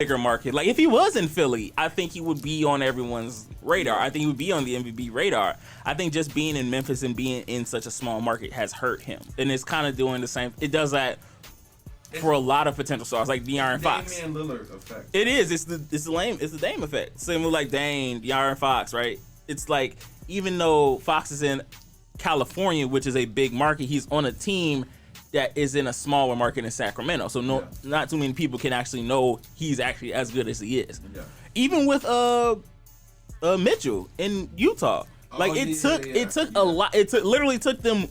bigger market. Like if he was in Philly, I think he would be on everyone's radar. I think he would be on the MVP radar. I think just being in Memphis and being in such a small market has hurt him, and it's kind of doing the same. It does that for a lot of potential stars like De'Aaron Fox. Damian Lillard effect. It is. It's the Dame effect. Same with like Dame, De'Aaron Fox, right? It's like even though Fox is in California, which is a big market, he's on a team that is in a smaller market in Sacramento. So not too many people can actually know he's actually as good as he is. Yeah. Even with Mitchell in Utah, it took a lot. It literally took them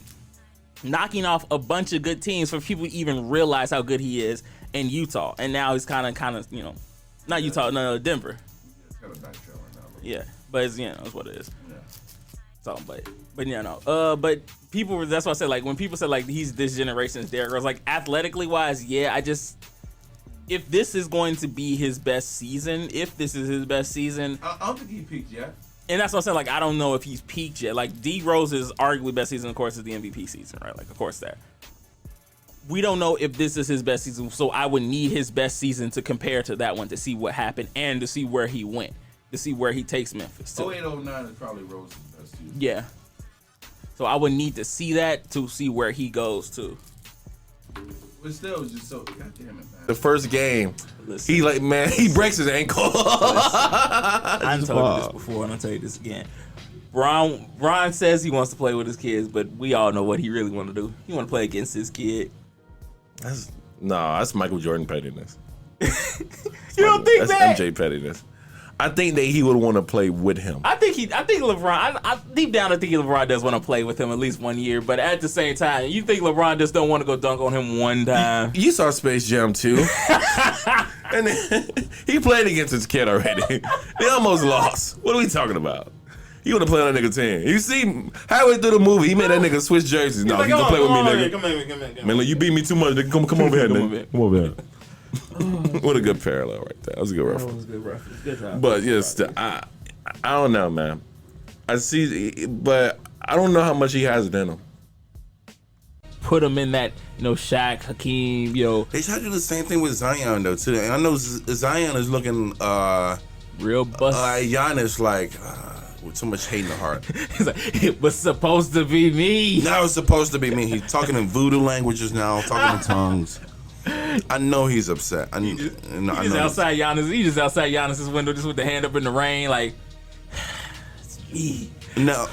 knocking off a bunch of good teams for people to even realize how good he is in Utah. And now he's kind of not Utah, no, Denver. It's kind of back trailing now. Yeah, but it's it's what it is. Yeah. So, but but people, that's why I said, like, when people said, like, he's this generation's Derrick Rose, like, athletically wise, yeah, if this is going to be his best season, I don't think he peaked yet. And that's what I'm saying, like, I don't know if he's peaked yet. Like, D Rose's arguably best season, of course, is the MVP season, right? Like, of course that. We don't know if this is his best season, so I would need his best season to compare to that one to see what happened and to see where he went, to see where he takes Memphis. 08-09 is probably Rose's best season. Yeah. So I would need to see that to see where he goes to. But still, it's just so, God damn it, man. The first game, he breaks his ankle. I told you this before, and I'll tell you this again. Ron says he wants to play with his kids, but we all know what he really want to do. He want to play against his kid. That's Michael Jordan pettiness. You don't think that's that? MJ pettiness. I think that he would want to play with him. I think LeBron. Deep down, I think LeBron does want to play with him at least 1 year. But at the same time, you think LeBron just don't want to go dunk on him one time? You saw Space Jam 2. And he played against his kid already. They almost lost. What are we talking about? You want to play on that nigga 10. You see, halfway through the movie, he made that nigga switch jerseys. No, you can play with me, nigga. Come here. Man, look, you beat me too much. Nigga. Come over here, nigga. Come over here. What a good parallel right there. That was a good reference. Good job. But yes, I don't know, man. I see, but I don't know how much he has it in him. Put him in that, Shaq, Hakeem, They try to do the same thing with Zion though too. And I know Zion is looking real bust. Giannis with so much hate in the heart. He's like, it was supposed to be me. Now it's supposed to be me. He's talking in voodoo languages now, talking in tongues. I know he's upset. He's just outside Giannis's window, just with the hand up in the rain, like, it's me. Now,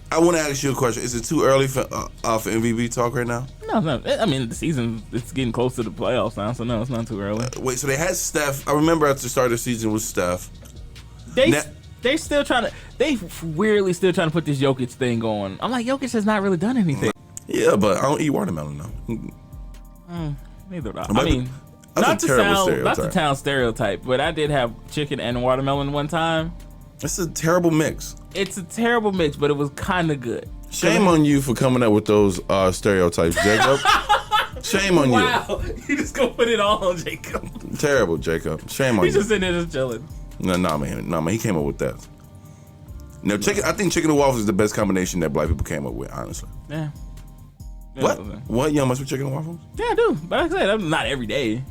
I want to ask you a question. Is it too early for MVP talk right now? No. I mean, the season, it's getting close to the playoffs now, so no, it's not too early. Wait, so they had Steph. I remember at the start of the season was Steph. They still trying to. They weirdly still trying to put this Jokic thing on. I'm like, Jokic has not really done anything. Yeah, but I don't eat watermelon though. Neither do I. I mean, not to sound stereotype, but I did have chicken and watermelon one time. It's a terrible mix. It's a terrible mix, but it was kind of good. Shame on you for coming up with those stereotypes, Jacob. Shame on you. Wow, you just gonna put it all on Jacob. Terrible, Jacob. Shame on you. He's just sitting there just chilling. No, man. He came up with that. No, chicken. I think chicken and waffles is the best combination that black people came up with, honestly. Yeah. What? You don't mess with chicken and waffles? Yeah, I do. But like I said, I'm not every day.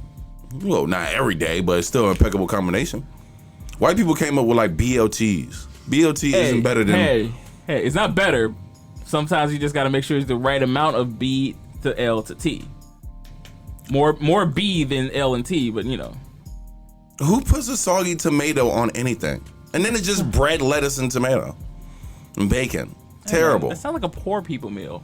Well, not every day, but it's still an impeccable combination. White people came up with like BLTs. BLT isn't better than... Hey, it's not better. Sometimes you just got to make sure it's the right amount of B to L to T. More B than L and T, but Who puts a soggy tomato on anything? And then it's just bread, lettuce, and tomato. And bacon. Terrible. That sounds like a poor people meal.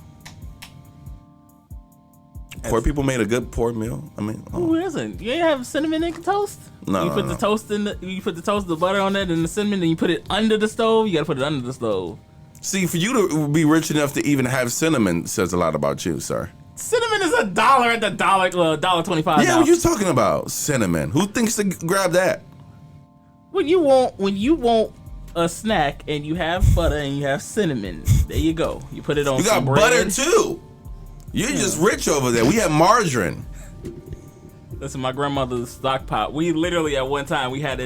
Poor people made a good poor meal. I mean, who isn't? You ain't have cinnamon and toast? No. You put the toast the butter on it and the cinnamon, and you put it under the stove. You gotta put it under the stove. See, for you to be rich enough to even have cinnamon says a lot about you, sir. Cinnamon is $1 at the $1.25. Yeah, what you talking about? Cinnamon. Who thinks to grab that? When you want a snack and you have butter and you have cinnamon, there you go. You put it on. You got some bread. Butter too. You're just rich over there. We have margarine. Listen, my grandmother's stock pot. We literally at one time we had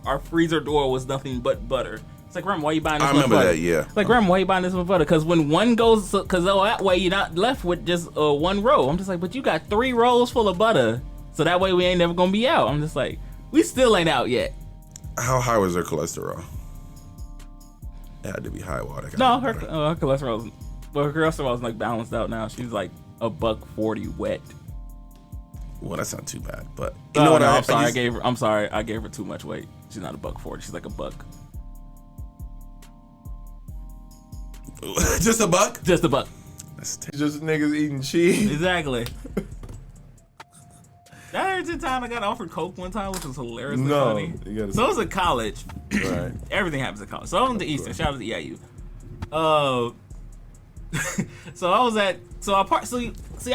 our freezer door was nothing but butter. It's like, Grandma, why you buying this much butter? I remember that, yeah. Like, Grandma, why you buying this much butter? Because when one goes, that way you're not left with just one roll. I'm just like, but you got 3 rolls full of butter. So that way we ain't never gonna be out. I'm just like, we still ain't out yet. How high was her cholesterol? It had to be high water. No, her cholesterol is like balanced out now. She's like $140 wet. Well, that's not too bad, but you know what? I'm sorry, I gave her too much weight. She's not $140. She's like $1. Just $1? Just $1. That's Just niggas eating cheese. Exactly. That was the time I got offered Coke one time, which was hilariously No, funny. you gotta So I was in college. Right. Everything happens at college. So I was to Eastern. Shout out to EIU. So I was at. So I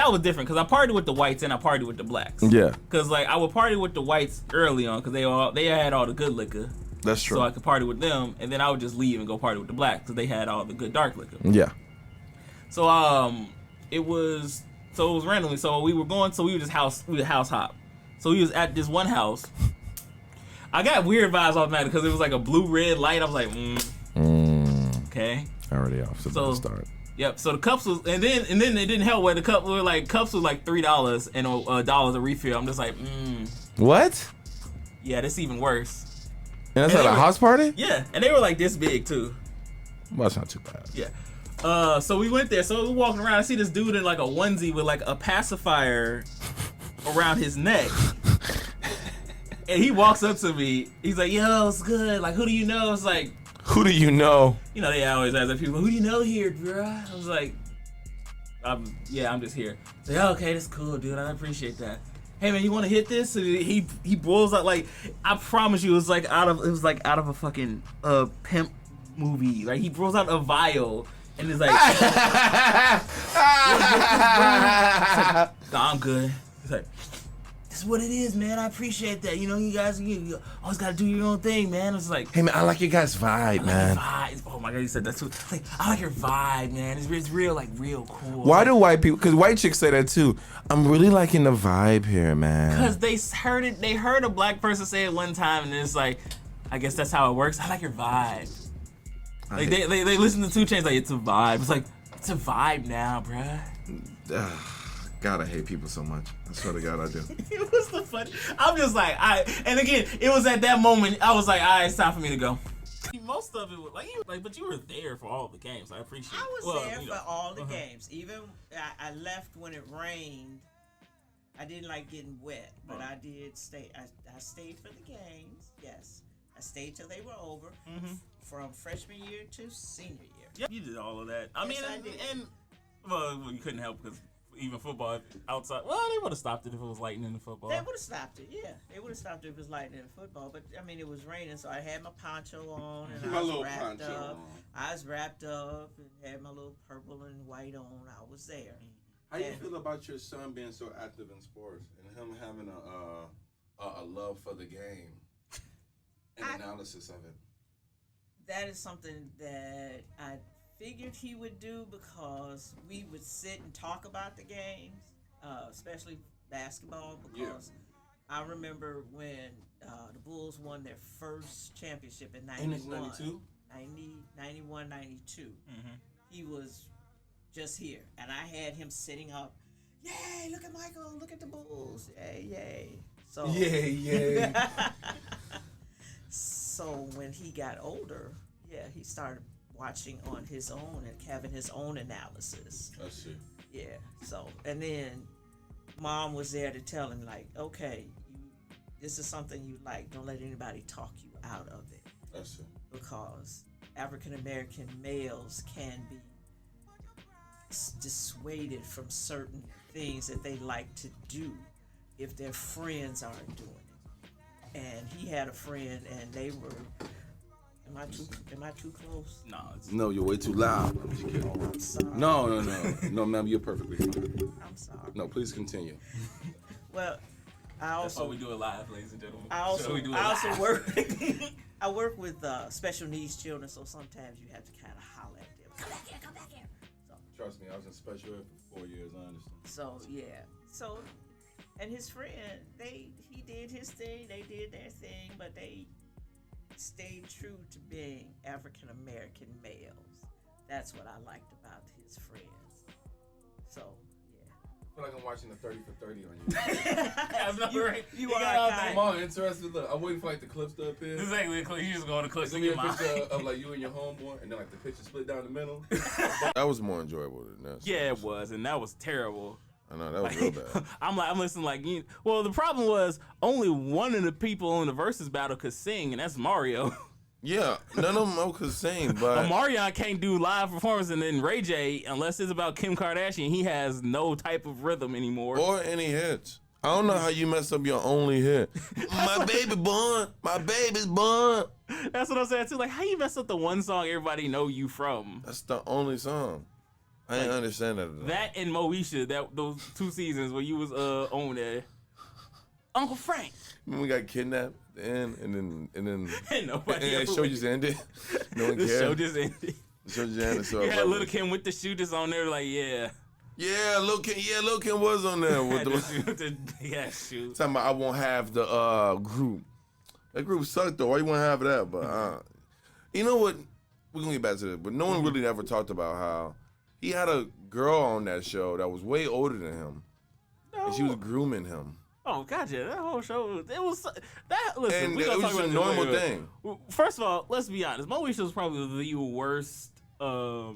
was different because I partied with the whites and I partied with the blacks. Yeah, Because like I would party with the whites early on because they had all the good liquor. that's true. So I could party with them, and then I would just leave and go party with the blacks because they had all the good dark liquor. Yeah. So it was randomly. So we were just house hop. So we was at this one house. I got weird vibes automatically because it was like a blue red light. I was like, okay. Already off to the start. Yep. So the cups was, and then it didn't help where cups was like $3 and $1 a refill. I'm just like, What? yeah, this even worse. And that's And at they a were- house party? Yeah, and they were like this big too. Well, that's not too bad. Yeah. So we went there. So we're walking around. I see this dude in like a onesie with like a pacifier around his neck. And he walks up to me. He's like, yo, it's good. Like, who do you know? It's like, Who do you know? you know, they always ask that people, who do you know here, bro? I was like, I'm just here. He's like, oh, okay, that's cool, dude. I appreciate that. Hey man, you want to hit this? And he boils out like, I promise you, it was like out of a fucking pimp movie. Like he rolls out a vial and is like, "You wanna get this, bro?" It's like, "Nah, I'm good." He's like, "This is what it is, man. I appreciate that. You know, you guys, you always gotta do your own thing, man." It's like, Hey man, I like your guys' vibe, man. vibe. Oh my god, you said that too. Like, I like your vibe, man. It's real, like real cool. Why do white people? Because white chicks say that too. I'm really liking the vibe here, man. Because they heard it. They heard a black person say it one time, and it's like, I guess that's how it works. I like your vibe. Like they listen to 2 Chainz, like it's a vibe. It's like it's a vibe now, bruh. God, I hate people so much. I swear to God, I do. It was the fun. I'm just like, and again, it was at that moment I was like, all right, it's time for me to go. Most of it was but you were there for all the games. I appreciate. I was there you know. for all the games. Even I left when it rained. I didn't like getting wet, but I did stay. I stayed for the games. Yes, I stayed till they were over, from freshman year to senior year. Yeah, you did all of that. I mean, I did. and well, you couldn't help because even football outside. Well, they would have stopped it if it was lightning in football. They would have stopped it. Yeah, they would have stopped it if it was lightning in football. But I mean, it was raining, so I had my poncho on and My I was little wrapped poncho up. on. I was wrapped up and had my little purple and white on. I was there. How you feel about your son being so active in sports and him having a love for the game and analysis of it? That is something that I figured he would do because we would sit and talk about the games, especially basketball, because I remember when the Bulls won their first championship in 91. 91, 92. He was just here, and I had him sitting up. Yay! Look at Michael! Look at the Bulls! Yay! Yay! So Yay. So when he got older, he started watching on his own and having his own analysis. I see. Yeah. So and then mom was there to tell him like, okay, this is something you like. Don't let anybody talk you out of it. I see. Because African American males can be dissuaded from certain things that they like to do if their friends aren't doing it. And he had a friend, and they were. Am I too close? No, it's, No, you're way too loud. I'm just kidding. I'm sorry. No, ma'am, you're perfectly fine. I'm sorry. No, please continue. Well, I that's why also we do it live, ladies and gentlemen. I also So we do it I also live. work. I work with special needs children, so sometimes you have to kind of holler at them. Come back here. Trust me, I was in special ed for 4 years. I understand. So yeah. So, and his friend, he did his thing. They did their thing, but they stayed true to being African American males. That's what I liked about his friends. So yeah. feel like I'm watching the 30 for 30 on you. You got are all kind. I'm all interested. Look, I'm waiting for like the clips to appear. Exactly. You just go to clips Give in me your a mind. picture of like you and your homeboy, and then like the picture split down the middle. That was more enjoyable than this. Yeah, it was, and that was terrible. I know that was real bad. I'm listening like, well, the problem was only one of the people on the versus battle could sing, and that's Mario. Yeah, none of them could sing, but Mario can't do live performance, and then Ray J, unless it's about Kim Kardashian, he has no type of rhythm anymore. or any hits. I don't know how you messed up your only hit. My baby born. My baby's born. That's what I'm saying too. Like, how you mess up the one song everybody know you from? That's the only song. I didn't understand that at all. That and Moesha, those 2 seasons where you was on there. Uncle Frank. When we got kidnapped and then And nobody the ever show went. just ended. No one The cared. show just ended. The show just ended. So You had abruptly. Little Kim with the shooters on there, like, yeah. Yeah, Lil Kim was on there with the Yeah, shoot. talking about I won't have the group. That group sucked though. Why you want to have that? But you know what? We're gonna get back to this, but no one really ever talked about how he had a girl on that show that was way older than him, and she was grooming him. Oh, gotcha. That whole show, it was that. Listen, And we it gonna was talk just about a this normal later. thing. First of all, let's be honest. Moesha was probably the worst of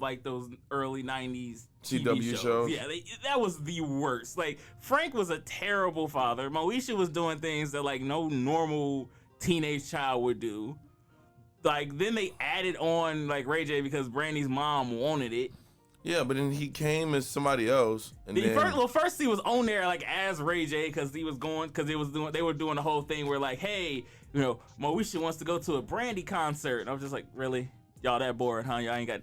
like those early '90s TV CW shows? Yeah, that was the worst. Like, Frank was a terrible father. Moesha was doing things that like no normal teenage child would do. Like, then they added on like Ray J because Brandy's mom wanted it. Yeah, but then he came as somebody else, and then First he was on there like as Ray J because they were doing the whole thing where like, hey, Moesha wants to go to a Brandy concert, and I was just like, really, y'all that bored, huh? Y'all ain't got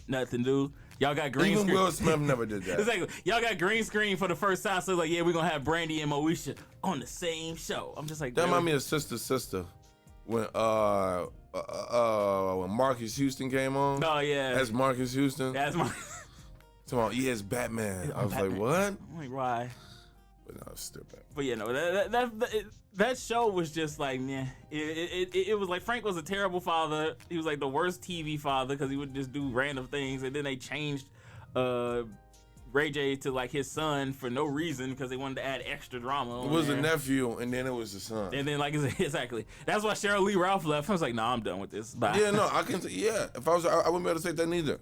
nothing to do. Y'all got green even screen. Will Smith never did that. Exactly. Y'all got green screen for the first time, so like, yeah, we're gonna have Brandy and Moesha on the same show. I'm just like, That really? reminded me of Sister when Marcus Houston came on. Oh yeah, As Marcus Houston. that's my. Talking about, yes, Batman. I was Batman. like, what? I'm like, why? But no, it's still Batman. But yeah, no, that show was just like, yeah. It was like Frank was a terrible father. He was like the worst TV father because he would just do random things, and then they changed Ray J to like his son for no reason because they wanted to add extra drama. It was a nephew, and then it was the son. And then like exactly, that's why Cheryl Lee Ralph left. I was like, nah, I'm done with this. Bye. Yeah, no, I can. Yeah, if I was, I wouldn't be able to say that neither.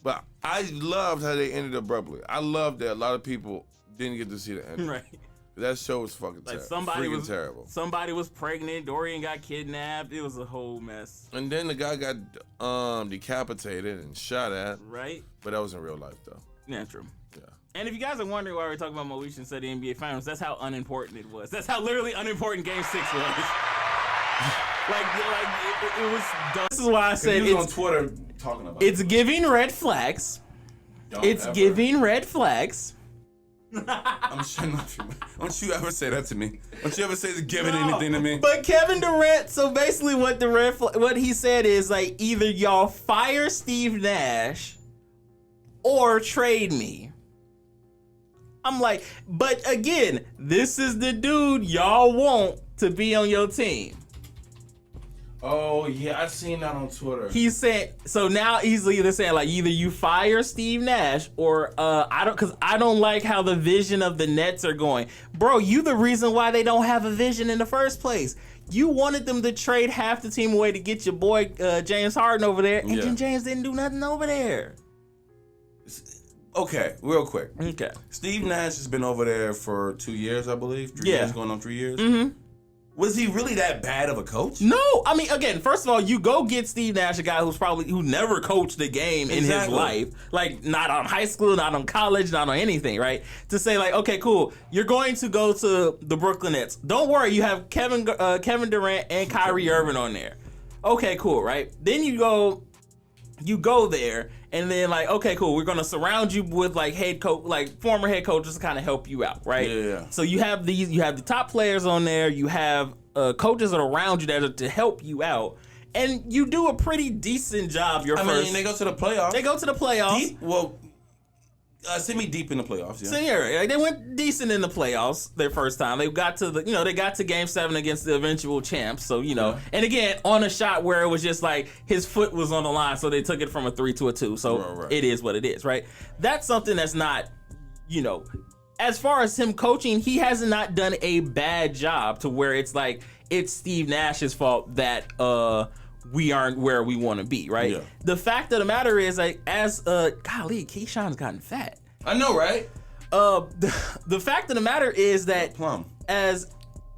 But I loved how they ended abruptly. I loved that a lot of people didn't get to see the ending. Right. That show was fucking Like terrible. Terrible. Somebody was pregnant. Dorian got kidnapped. It was a whole mess. And then the guy got decapitated and shot at. Right. But that was in real life though. Yeah, true. Yeah. And if you guys are wondering why we're talking about Moesha instead of the NBA Finals, that's how unimportant it was. That's how literally unimportant Game 6 was. it was dumb. This is why I said He was on it's, Twitter talking about it's giving red flags. It's giving red flags. I'm sure not you. Don't you ever say that to me. Don't you ever say it's giving anything to me. But Kevin Durant, so basically what he said is like, either y'all fire Steve Nash or trade me. I'm like, but again, this is the dude y'all want to be on your team. Oh yeah, I seen that on Twitter. He's saying, so now he's either saying like, either you fire Steve Nash or I don't like how the vision of the Nets are going. Bro, you the reason why they don't have a vision in the first place. You wanted them to trade half the team away to get your boy James Harden over there, and Yeah. then James didn't do nothing over there. Okay, real quick. Okay. Steve Nash has been over there for 2 years, I believe. 3 Yeah. years, going on 3 years. Mm-hmm. Was he really that bad of a coach? No, I mean, again, first of all, you go get Steve Nash, a guy who never coached a game in his Exactly. life, like not on high school, not on college, not on anything, right? To say like, okay, cool, you're going to go to the Brooklyn Nets. Don't worry, you have Kevin Durant and Kyrie Irving on there. Okay, cool, right? Then you go there, and then like, okay, cool, we're gonna surround you with like former head coaches to kind of help you out, right? Yeah. So you have the top players on there, you have coaches that are around you that are to help you out, and you do a pretty decent job. I mean, they go to the playoffs. They go to the playoffs. Deep? Well, semi deep in the playoffs. Yeah. So yeah, like, they went decent in the playoffs their first time. They got to Game 7 against the eventual champs. So and again on a shot where it was just like his foot was on the line, so they took it from a 3 to a 2. So Right. It is what it is, right? That's something that's not as far as him coaching, he has not done a bad job to where it's like it's Steve Nash's fault that we aren't where we want to be, right? Yeah. The fact of the matter is, like, golly, Keyshawn's gotten fat. I know, right? The fact of the matter is that Plum. as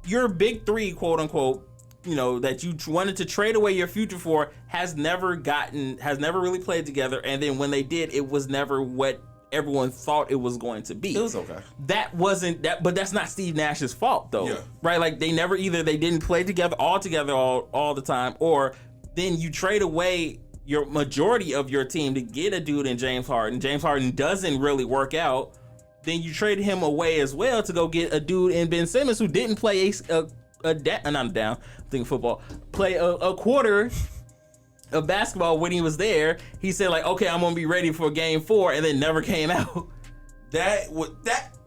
your big three, quote unquote, that you wanted to trade away your future for, has never really played together, and then when they did, it was never what everyone thought it was going to be. It was okay. That wasn't that, but that's not Steve Nash's fault though, Yeah. right? Like they didn't play together all the time, or then you trade away your majority of your team to get a dude in James Harden. James Harden doesn't really work out. Then you trade him away as well to go get a dude in Ben Simmons who didn't play play a quarter of basketball when he was there. He said like, okay, I'm gonna be ready for game 4, and then never came out. That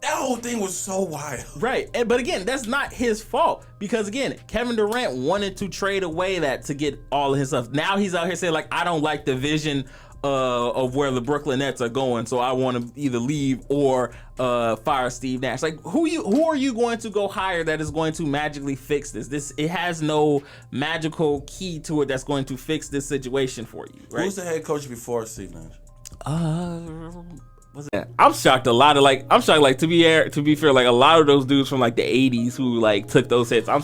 whole thing was so wild. Right, but again, that's not his fault, because again, Kevin Durant wanted to trade away that to get all of his stuff. Now he's out here saying like, I don't like the vision of where the Brooklyn Nets are going, so I want to either leave or fire Steve Nash. Like, who are you going to go hire that is going to magically fix this? It has no magical key to it that's going to fix this situation for you, right? Who's the head coach before Steve Nash? What's that? I'm shocked. To be fair, like a lot of those dudes from like the '80s who like took those hits. I'm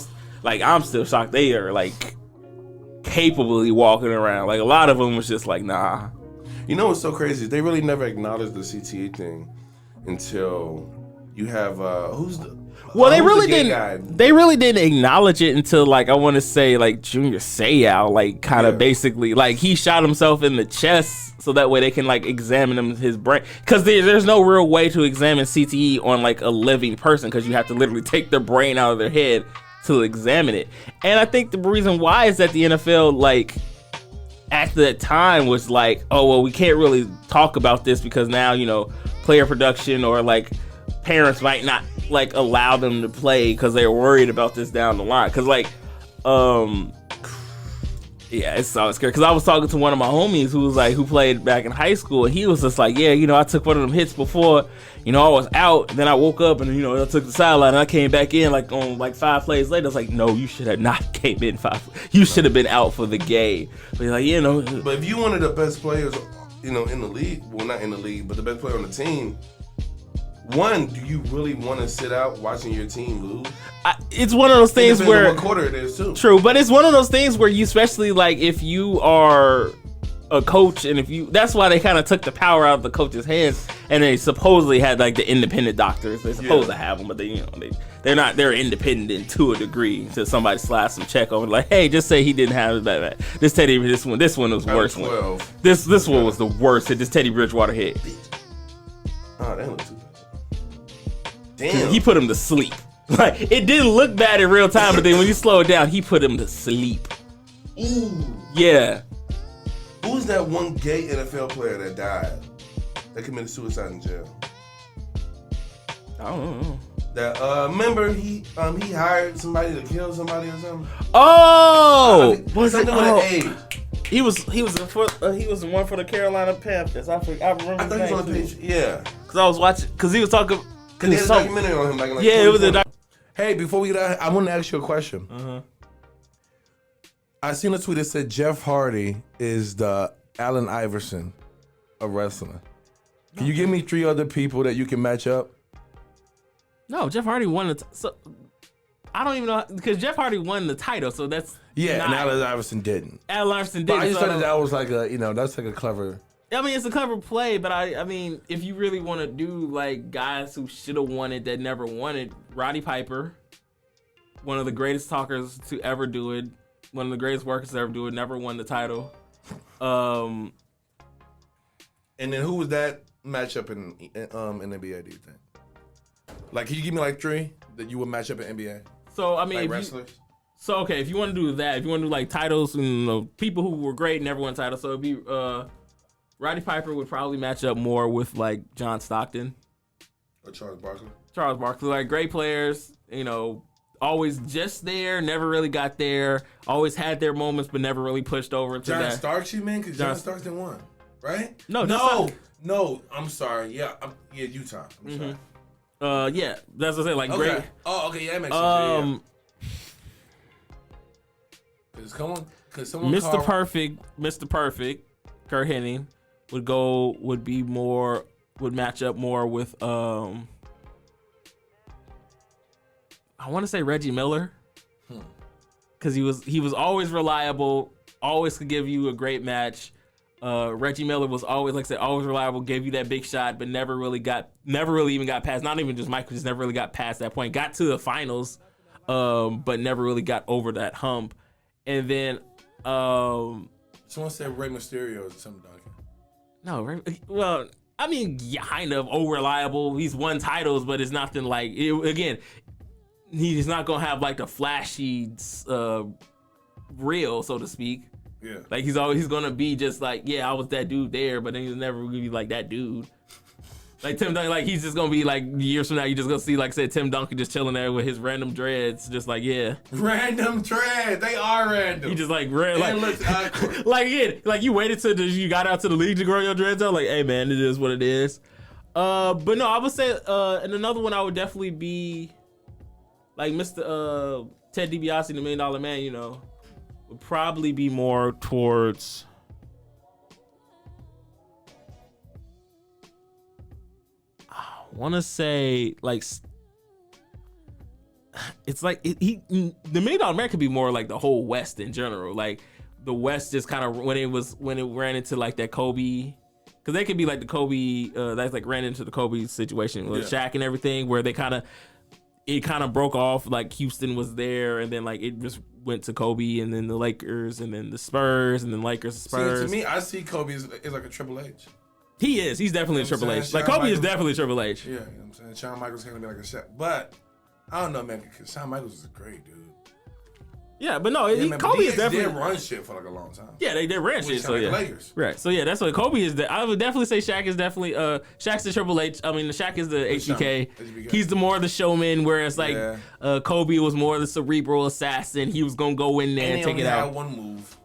still shocked they are like capably walking around. Like a lot of them was just like, nah. You know what's so crazy? They really never acknowledged the CTE thing until you have they really didn't. They really didn't acknowledge it until like I want to say like Junior Seau, like kind of basically like he shot himself in the chest so that way they can like examine his brain, because there's no real way to examine CTE on like a living person, because you have to literally take their brain out of their head to examine it. And I think the reason why is that the NFL like at the time was like, oh well, we can't really talk about this because now player production or like parents might not like allow them to play because they're worried about this down the line. Because like it's always scary, because I was talking to one of my homies who played back in high school, and he was just like, I took one of them hits before, I was out, and then I woke up and I took the sideline and I came back in like on like 5 plays later. I was like, no, you should have not came in 5. You should have been out for the game. But he's like, But if you one of the best players, in the league, well not in the league, but the best player on the team, one, do you really want to sit out watching your team lose? It's one of those things where what quarter it is too. True, but it's one of those things where you, especially like if you are a coach, and that's why they kind of took the power out of the coach's hands, and they supposedly had like the independent doctors. They're supposed to have them, but they're not. They're independent to a degree. Until somebody slides some check over, like, hey, just say he didn't have it bad. This one was the worst one. This one was the worst hit. This Teddy Bridgewater hit. Oh, that looks too bad. Damn. He put him to sleep. Like, it didn't look bad in real time, but then when you slow it down, he put him to sleep. Ooh. Yeah. Who's that one gay NFL player that died? That committed suicide in jail? I don't know. That remember he hired somebody to kill somebody or something? Oh, was it? Something with an A. He was the one for the Carolina Panthers. I remember. I thought he was on the page. Yeah. Because I was watching. Because he was talking. Cause there's a documentary on him. Like it was a. Hey, before we get out, I want to ask you a question. Uh-huh. I seen a tweet that said Jeff Hardy is the Allen Iverson of wrestling. Can you give me 3 other people that you can match up? No, Jeff Hardy won the. So I don't even know, because Jeff Hardy won the title, so that's and Allen Iverson didn't. Allen Iverson But didn't. I just thought that was like that's like a clever. I mean, it's a clever play, but I mean, if you really want to do like guys who should have won it that never won it, Roddy Piper, one of the greatest talkers to ever do it, one of the greatest workers to ever do it, never won the title. And then who was that matchup in NBA? Do you think? Like, can you give me like 3 that you would match up in NBA? So I mean, Like wrestlers. Okay, if you want to do that, if you want to do like titles and people who were great and never won titles, so it'd be Roddy Piper would probably match up more with like John Stockton Or Charles Barkley. Charles Barkley, like great players, always just there, never really got there, always had their moments, but never really pushed over to John that. Starks, you mean? Because John Starks didn't win. right? No, no, that's no. I'm sorry. Yeah, Utah. I'm sorry. Yeah, that's what I say. Like Okay. great. Oh, okay. Yeah, that makes sense. Cause someone Mr. Perfect, Kurt Hennig would match up more with I want to say Reggie Miller, because he was always reliable, always could give you a great match. Reggie Miller was always, like I said, always reliable, gave you that big shot, but never really even got past. Not even just Michael, just never really got past that point. Got to the finals, but never really got over that hump. And then someone said Rey Mysterio or something, Duncan. no, well, I mean, yeah, kind of reliable. He's won titles, but it's nothing like again. He's not gonna have like the flashy reel, so to speak. Yeah. Like he's gonna be just like, yeah, I was that dude there, but then he's never gonna be like that dude. Like Tim Duncan, like he's just gonna be like years from now, you just gonna see, like I said, Tim Duncan just chilling there with his random dreads, just like, yeah. Random dreads, they are random. He just like It looks awkward. like again, like you waited till you got out to the league to grow your dreads out. Like, hey man, it is what it is. But no, I would say, and another one I would definitely be like Mr. Ted DiBiase, the $1 Million Man. You know, would probably be more towards. I want to say like. It's like the $1 Million Man could be more like the whole West in general. Like the West just kind of when it ran into like that Kobe, because they could be like the Kobe that's like ran into the Kobe situation with Shaq and everything, where it kind of broke off. Like Houston was there, and then like it just went to Kobe, and then the Lakers, and then the Spurs, and then Lakers, Spurs. See, to me, I see Kobe as like a Triple H. He is. He's definitely a Triple H. Like Kobe is definitely a Triple H. Yeah, you know what I'm saying? Shawn Michaels gonna be like a Shaq, but I don't know, man, because Shawn Michaels is a great dude. Yeah, but no, Yeah, man, Kobe is they definitely did run shit for like a long time. Yeah, they ran shit. So yeah, Lakers. Right. So yeah, that's what Kobe is. I would definitely say Shaq is definitely Shaq's the Triple H. I mean, Shaq is the HBK. He's the more of the showman, whereas like Kobe was more of the cerebral assassin. He was gonna go in there and take it out. Had one move.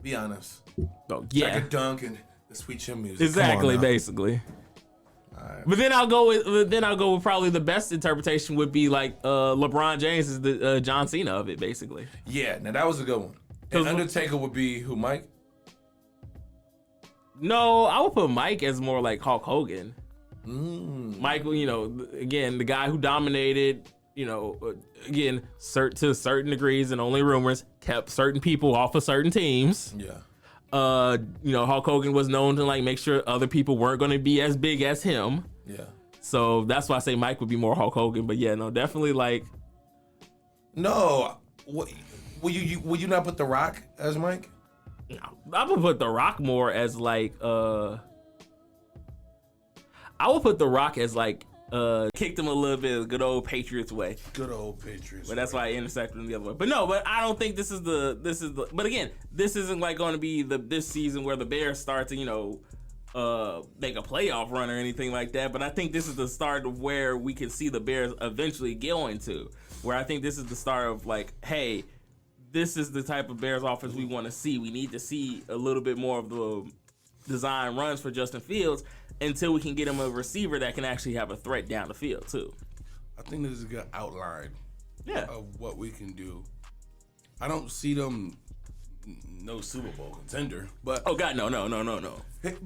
Be honest. Oh, yeah. Like a dunk and the sweet chin music. Exactly. Basically. But then I'll go with probably the best interpretation would be like LeBron James is the John Cena of it, basically. Yeah, now that was a good one. And Undertaker would be who, Mike? No, I would put Mike as more like Hulk Hogan. Mike, you know, again, the guy who dominated, you know, again, to certain degrees and only rumors, kept certain people off of certain teams. Yeah. You know, Hulk Hogan was known to like make sure other people weren't going to be as big as him. Yeah. So that's why I say Mike would be more Hulk Hogan. But yeah, no, definitely like. No, will you not put The Rock as Mike? No, I would put The Rock more as like. I would put The Rock as like. Kicked him a little bit of good old Patriots way. Good old Patriots. But that's why I intersected him the other way. But no, but I don't think this is the. But again, this isn't like going to be this season where the Bears start to, you know, make a playoff run or anything like that. But I think this is the start of where we can see the Bears eventually going to. Where I think this is the start of like, hey, this is the type of Bears offense we want to see. We need to see a little bit more of the design runs for Justin Fields until we can get him a receiver that can actually have a threat down the field too. I think this is a good outline of what we can do. I don't see them no Super Bowl contender, but oh god, no.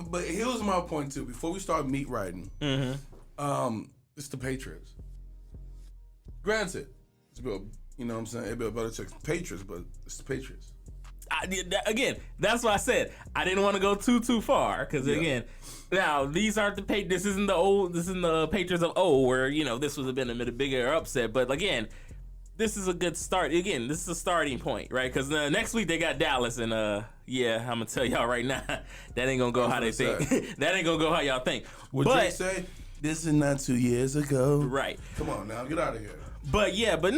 But here's my point too. Before we start meat riding, it's the Patriots. Granted, it's about, you know what I'm saying, it's about Belichick's Patriots, but it's the Patriots. Again, that's what I said. I didn't want to go too far because again, now these aren't the This isn't the Patriots of old where, you know, this would have been a bigger upset. But again, this is a good start. Again, this is a starting point, right? Because next week they got Dallas, and yeah, I'm gonna tell y'all right now, that ain't gonna go how they think. That ain't gonna go how y'all think. What Drake say? This is not 2 years ago. Right. Come on now, get out of here. But yeah, but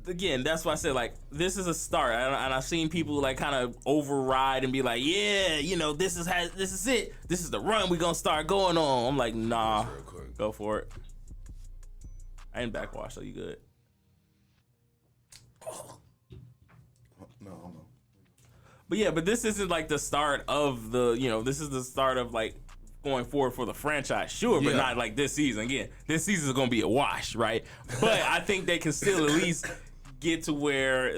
again, that's why I said like this is a start, and I've seen people like kind of override and be like, yeah, you know, this is it, this is the run we gonna start going on. I'm like, nah, go for it. I ain't backwash, so you good. No. but this isn't like the start of the, this is the start of like going forward for the franchise, sure, but Yeah. not like this season. Again, this season is going to be a wash, right? But I think they can still at least get to where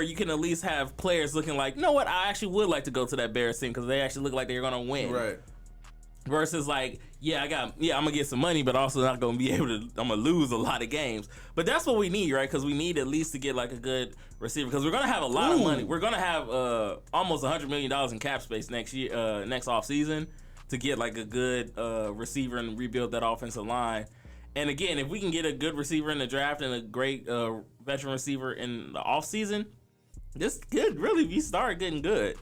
you can at least have players looking like, you know what, I actually would like to go to that Bears team because they actually look like they're going to win. Right. Versus like, I'm gonna get some money, but also not gonna be able to. I'm gonna lose a lot of games. But that's what we need, right? Because we need at least to get like a good receiver. Because we're gonna have a lot of money. We're gonna have almost $100 million in cap space next year, next off season, to get like a good receiver and rebuild that offensive line. And again, if we can get a good receiver in the draft and a great veteran receiver in the off season, this could really be start getting good.